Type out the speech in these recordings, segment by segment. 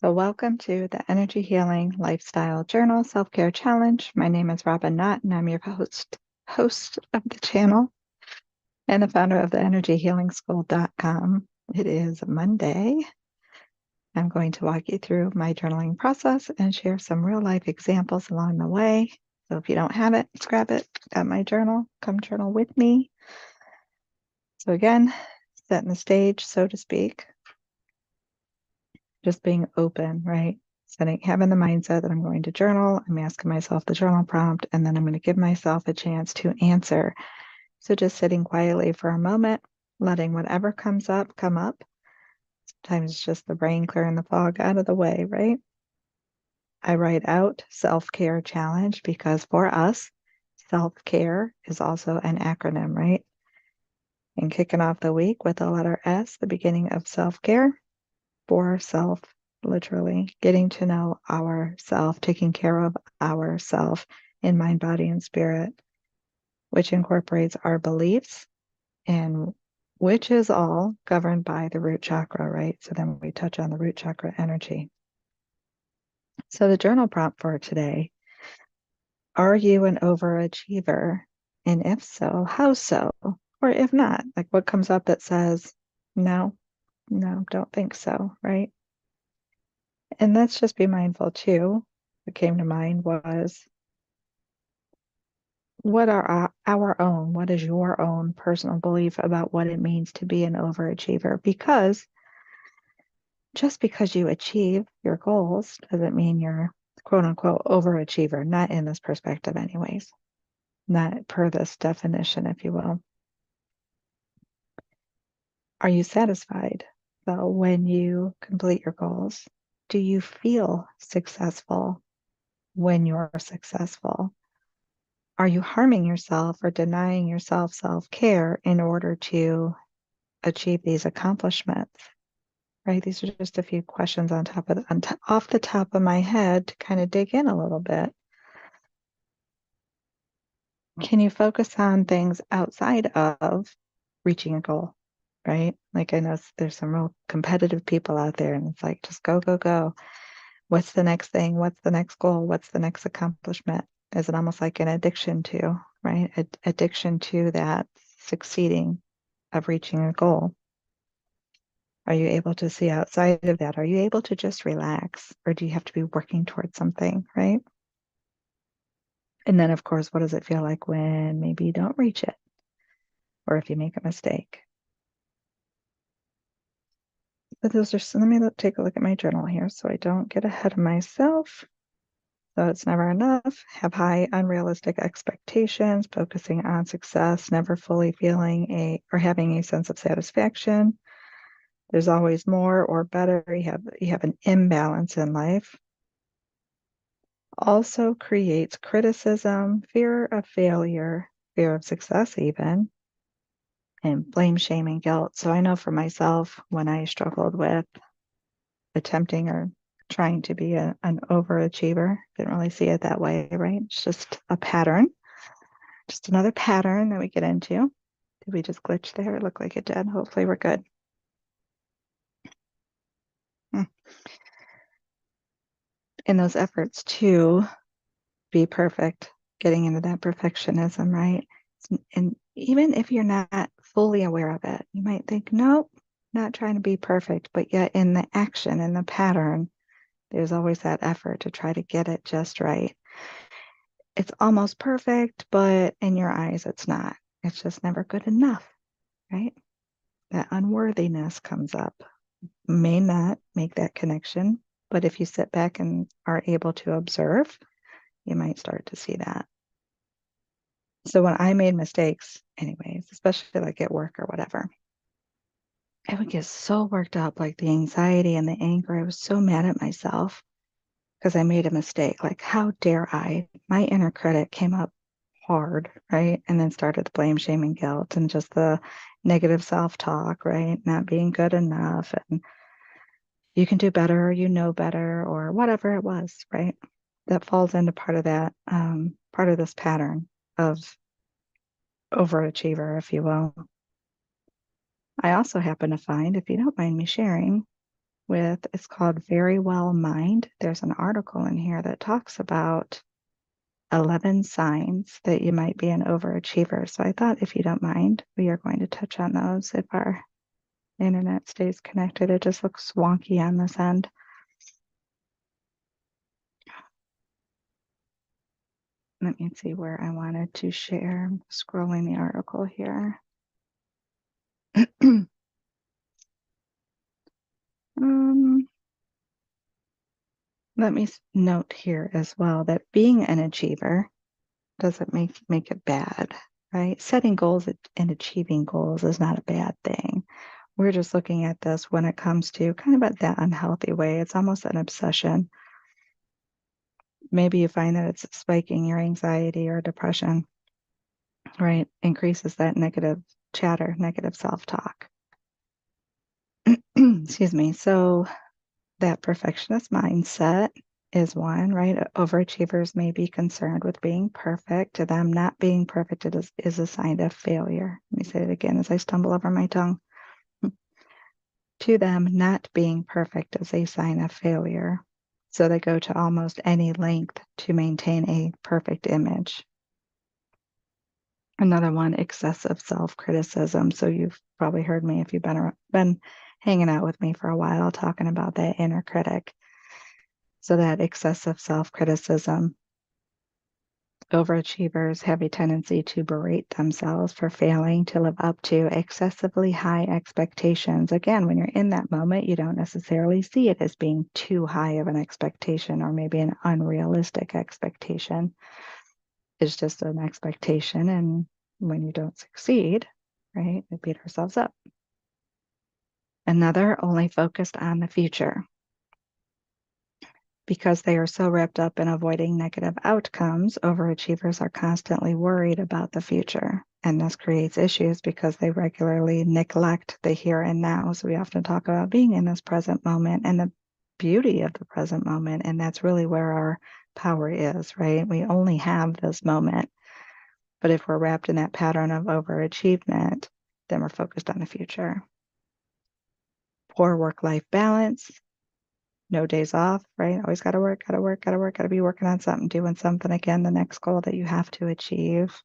So welcome to the Energy Healing Lifestyle Journal Self-Care Challenge. My name is Robin Knott, and I'm your host of the channel and the founder of the energyhealingschool.com. It is Monday. I'm going to walk you through my journaling process and share some real-life examples along the way. So if you don't have it, grab it at my journal. Come journal with me. So again, setting the stage, so to speak. Just being open, right? Having the mindset that I'm going to journal, I'm asking myself the journal prompt, and then I'm going to give myself a chance to answer. So just sitting quietly for a moment, letting whatever comes up, come up. Sometimes it's just the brain clearing the fog out of the way, right? I write out self-care challenge because for us, self-care is also an acronym, right? And kicking off the week with the letter S, the beginning of self-care, for self, literally getting to know ourself, taking care of ourself in mind, body, and spirit, which incorporates our beliefs and which is all governed by the root chakra, right? So then we touch on the root chakra energy. So the journal prompt for today, are you an overachiever? And if so, how so? Or if not, like what comes up that says, no, don't think so, right? And let's just be mindful too. What came to mind was what is your own personal belief about what it means to be an overachiever? Because just because you achieve your goals doesn't mean you're quote unquote overachiever, not in this perspective anyways, not per this definition, if you will. Are you satisfied though when you complete your goals? Do you feel successful when you're successful? Are you harming yourself or denying yourself self-care in order to achieve these accomplishments? Right? These are just a few questions off the top of my head to kind of dig in a little bit. Can you focus on things outside of reaching a goal? Right? Like I know there's some real competitive people out there, and it's like just go, go, go. What's the next thing? What's the next goal? What's the next accomplishment? Is it almost like an addiction to, right? Addiction to that succeeding of reaching a goal. Are you able to see outside of that? Are you able to just relax? Or do you have to be working towards something, right? And then, of course, what does it feel like when maybe you don't reach it? Or if you make a mistake? But let me take a look at my journal here so I don't get ahead of myself. So it's never enough, have high unrealistic expectations, focusing on success, never fully feeling or having a sense of satisfaction. There's always more or better. You have an imbalance in life. Also creates criticism, fear of failure, fear of success even, and blame, shame, and guilt. So I know for myself, when I struggled with attempting or trying to be an overachiever, didn't really see it that way, right? It's just a pattern, just another pattern that we get into. Did we just glitch there? It looked like it did. Hopefully we're good. In those efforts to be perfect, getting into that perfectionism, right? And even if you're not fully aware of it, you might think, nope, not trying to be perfect, but yet in the action, in the pattern, there's always that effort to try to get it just right. It's almost perfect, but in your eyes, it's not. It's just never good enough, right? That unworthiness comes up. May not make that connection, but if you sit back and are able to observe, you might start to see that. So when I made mistakes, anyways, especially like at work or whatever, I would get so worked up, like the anxiety and the anger. I was so mad at myself because I made a mistake. Like, how dare I? My inner critic came up hard, right? And then started the blame, shame, and guilt and just the negative self-talk, right? Not being good enough and you can do better or you know better or whatever it was, right? That falls into part of that, part of this pattern of overachiever, if you will. I also happen to find, if you don't mind me sharing, with, it's called Very Well Mind. There's an article in here that talks about 11 signs that you might be an overachiever. So I thought, if you don't mind, we are going to touch on those if our internet stays connected. It just looks wonky on this end. Let me see where I wanted to share. I'm scrolling the article here. Let me note here as well that being an achiever doesn't make it bad, right? Setting goals and achieving goals is not a bad thing. We're just looking at this when it comes to kind of that unhealthy way. It's almost an obsession. Maybe you find that it's spiking your anxiety or depression, right? Increases that negative chatter, negative self-talk. Excuse me. So that perfectionist mindset is one, right? Overachievers may be concerned with being perfect. To them, not being perfect is a sign of failure. Let me say it again as I stumble over my tongue. To them, not being perfect is a sign of failure. So they go to almost any length to maintain a perfect image. Another one, excessive self-criticism. So you've probably heard me if you've been hanging out with me for a while talking about that inner critic. So that excessive self-criticism. Overachievers have a tendency to berate themselves for failing to live up to excessively high expectations. Again, when you're in that moment, you don't necessarily see it as being too high of an expectation or maybe an unrealistic expectation. It's just an expectation, and when you don't succeed, right, we beat ourselves up. Another, only focused on the future. Because they are so wrapped up in avoiding negative outcomes, overachievers are constantly worried about the future. And this creates issues because they regularly neglect the here and now. So we often talk about being in this present moment and the beauty of the present moment. And that's really where our power is, right? We only have this moment. But if we're wrapped in that pattern of overachievement, then we're focused on the future. Poor work-life balance. No days off, right? Always got to work, got to be working on something, doing something. Again, the next goal that you have to achieve.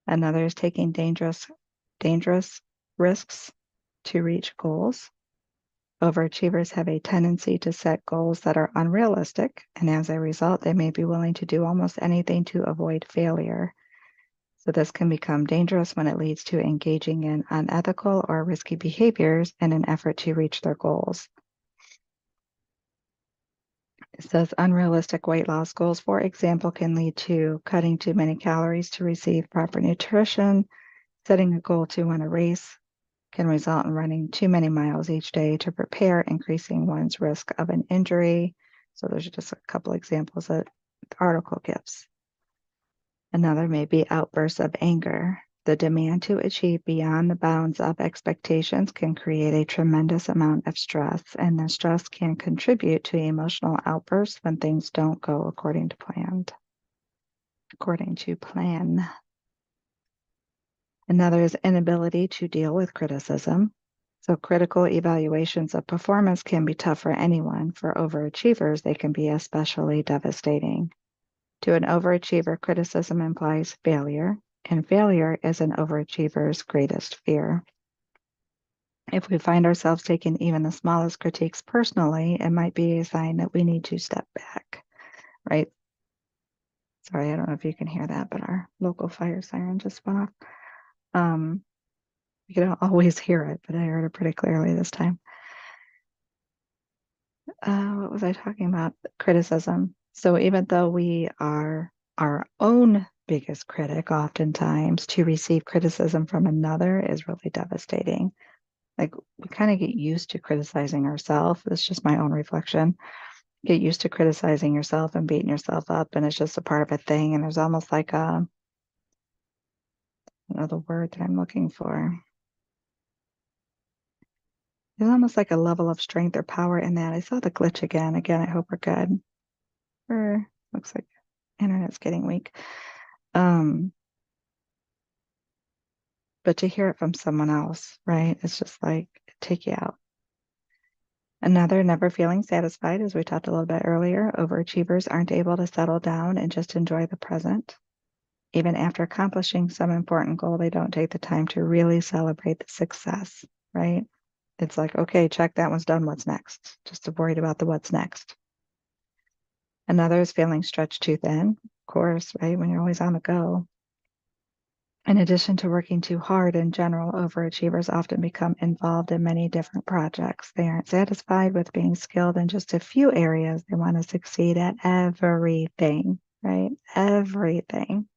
Another is taking dangerous risks to reach goals. Overachievers have a tendency to set goals that are unrealistic, and as a result, they may be willing to do almost anything to avoid failure. So this can become dangerous when it leads to engaging in unethical or risky behaviors in an effort to reach their goals. It says unrealistic weight loss goals, for example, can lead to cutting too many calories to receive proper nutrition. Setting a goal to win a race can result in running too many miles each day to prepare, increasing one's risk of an injury. So those are just a couple examples that the article gives. Another may be outbursts of anger. The demand to achieve beyond the bounds of expectations can create a tremendous amount of stress, and the stress can contribute to emotional outbursts when things don't go according to plan. Another is inability to deal with criticism. So critical evaluations of performance can be tough for anyone. For overachievers, they can be especially devastating. To an overachiever, criticism implies failure, and failure is an overachiever's greatest fear. If we find ourselves taking even the smallest critiques personally, it might be a sign that we need to step back, right? Sorry, I don't know if you can hear that, but our local fire siren just went off. You don't always hear it, but I heard it pretty clearly this time. What was I talking about? Criticism. So even though we are our own biggest critic, oftentimes to receive criticism from another is really devastating. Like we kind of get used to criticizing ourselves. It's just my own reflection. Get used to criticizing yourself and beating yourself up, and it's just a part of a thing. And there's almost like the word that I'm looking for. There's almost like a level of strength or power in that. I saw the glitch again. I hope we're good. Looks like internet's getting weak. But to hear it from someone else, right? It's just like take you out. Another, never feeling satisfied, as we talked a little bit earlier. Overachievers aren't able to settle down and just enjoy the present. Even after accomplishing some important goal, they don't take the time to really celebrate the success, right? It's like, okay, check, that one's done. What's next? Just worried about the what's next. Another is feeling stretched too thin, of course, right? When you're always on the go. In addition to working too hard in general, overachievers often become involved in many different projects. They aren't satisfied with being skilled in just a few areas. They want to succeed at everything, right? Everything.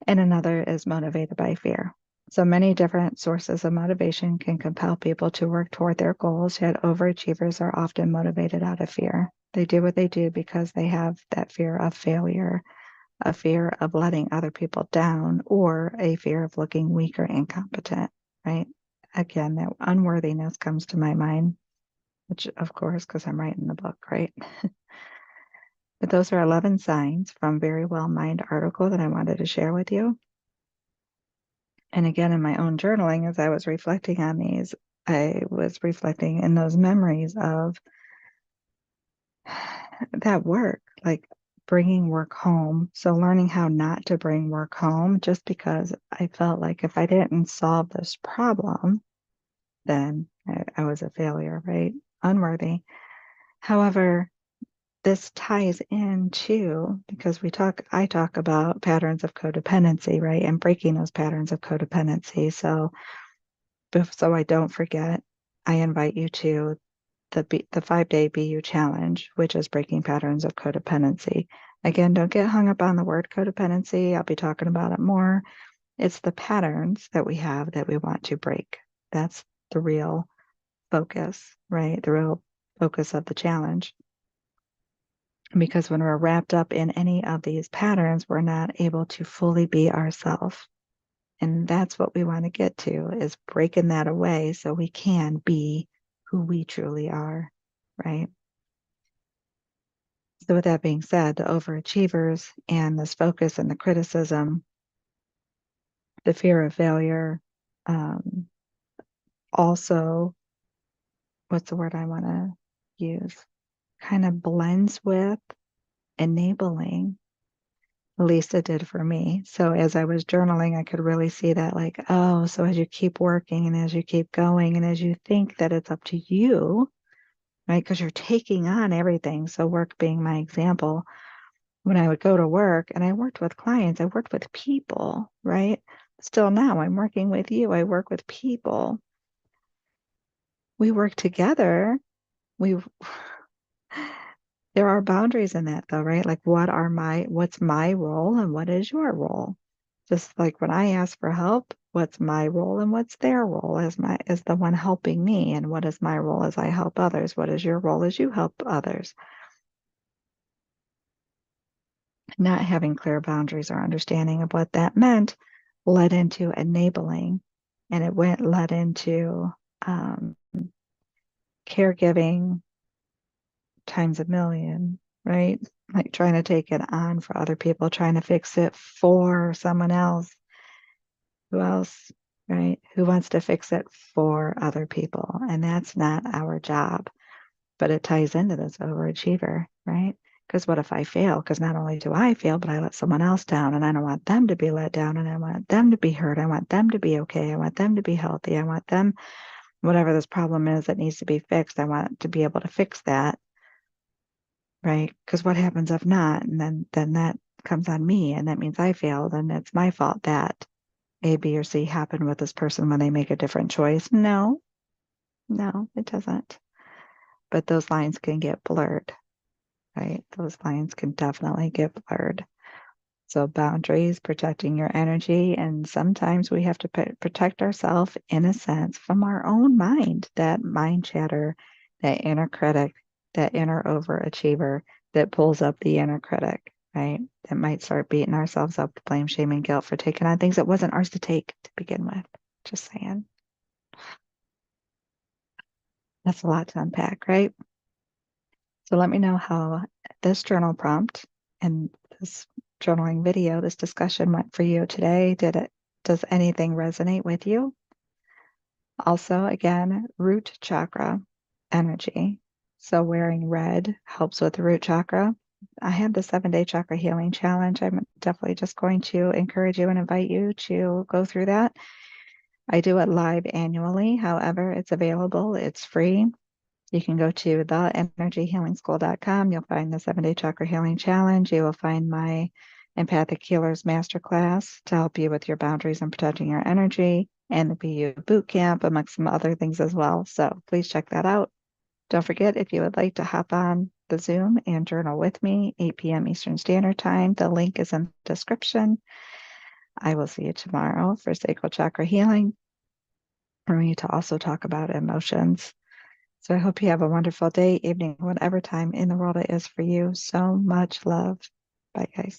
And another is motivated by fear. So many different sources of motivation can compel people to work toward their goals, yet overachievers are often motivated out of fear. They do what they do because they have that fear of failure, a fear of letting other people down, or a fear of looking weak or incompetent, right? Again, that unworthiness comes to my mind, which, of course, because I'm writing the book, right? But those are 11 signs from Very Well Mind article that I wanted to share with you. And again, in my own journaling, as I was reflecting on these, I was reflecting in those memories of that work, like bringing work home. So learning how not to bring work home, just because I felt like if I didn't solve this problem, then I was a failure, right? Unworthy. However, this ties into, because I talk about patterns of codependency, right? And breaking those patterns of codependency. So I don't forget, I invite you to the 5-day BU challenge, which is breaking patterns of codependency. Again, don't get hung up on the word codependency. I'll be talking about it more. It's the patterns that we have that we want to break. That's the real focus, right? The real focus of the challenge. Because when we're wrapped up in any of these patterns, we're not able to fully be ourselves. And that's what we want to get to, is breaking that away so we can be who we truly are, right? So with that being said, the overachievers and this focus and the criticism, the fear of failure, also, what's the word I want to use? Kind of blends with enabling. At least it did for me. So as I was journaling, I could really see that, like, oh, so as you keep working and as you keep going and as you think that it's up to you, right? Because you're taking on everything. So work being my example, when I would go to work and I worked with clients, I worked with people, right? Still now I'm working with you. I work with people. We work together. We There are boundaries in that though, right? Like what's my role and what is your role? Just like when I ask for help, what's my role and what's their role as the one helping me, and what is my role as I help others? What is your role as you help others? Not having clear boundaries or understanding of what that meant led into enabling, and it led into caregiving times a million, right? Like trying to take it on for other people, trying to fix it for someone else. Who else, right? Who wants to fix it for other people? And that's not our job. But it ties into this overachiever, right? Because what if I fail? Because not only do I fail, but I let someone else down, and I don't want them to be let down, and I want them to be hurt. I want them to be okay. I want them to be healthy. I want them, whatever this problem is that needs to be fixed, I want to be able to fix that, right? Because what happens if not? And then that comes on me, and that means I failed, and it's my fault that A, B, or C happened with this person when they make a different choice. No, it doesn't. But those lines can get blurred, right? Those lines can definitely get blurred. So boundaries, protecting your energy, and sometimes we have to protect ourselves in a sense from our own mind, that mind chatter, that inner critic, that inner overachiever that pulls up the inner critic, right? That might start beating ourselves up with blame, shame, and guilt for taking on things that wasn't ours to take to begin with. Just saying. That's a lot to unpack, right? So let me know how this journal prompt and this journaling video, this discussion went for you today. Does anything resonate with you? Also, again, root chakra. energy. So wearing red helps with the root chakra. I have the 7-day chakra healing challenge. I'm definitely just going to encourage you and invite you to go through that. I do it live annually. However, it's available. It's free. You can go to theenergyhealingschool.com. You'll find the 7-day chakra healing challenge. You will find my Empathic Healers Masterclass to help you with your boundaries and protecting your energy, and the BU boot camp, amongst some other things as well. So please check that out. Don't forget, if you would like to hop on the Zoom and journal with me, 8 p.m. Eastern Standard Time, the link is in the description. I will see you tomorrow for sacral chakra healing. We're going to also talk about emotions. So I hope you have a wonderful day, evening, whatever time in the world it is for you. So much love. Bye, guys.